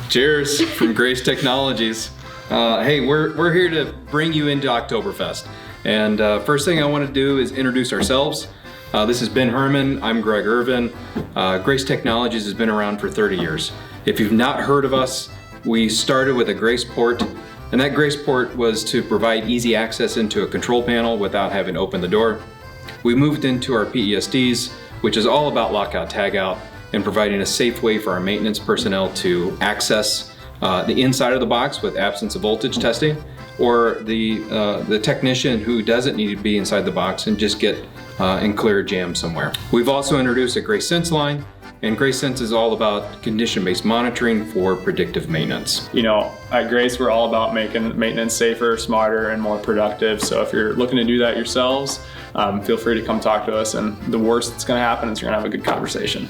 Cheers from Grace Technologies. Hey, we're here to bring you into Oktoberfest. And first thing I want to do is introduce ourselves. This is Ben Herman, I'm Greg Irvin. Grace Technologies has been around for 30 years. If you've not heard of us, we started with a GracePort, and that GracePort was to provide easy access into a control panel without having to open the door. We moved into our PCCs, which is all about lockout tagout and providing a safe way for our maintenance personnel to access the inside of the box with absence of voltage testing, or the technician who doesn't need to be inside the box and just get and clear a jam somewhere. We've also introduced a GraceSense line, and GraceSense is all about condition-based monitoring for predictive maintenance. You know, at Grace, we're all about making maintenance safer, smarter, and more productive. So if you're looking to do that yourselves, feel free to come talk to us. And the worst that's going to happen is you're going to have a good conversation.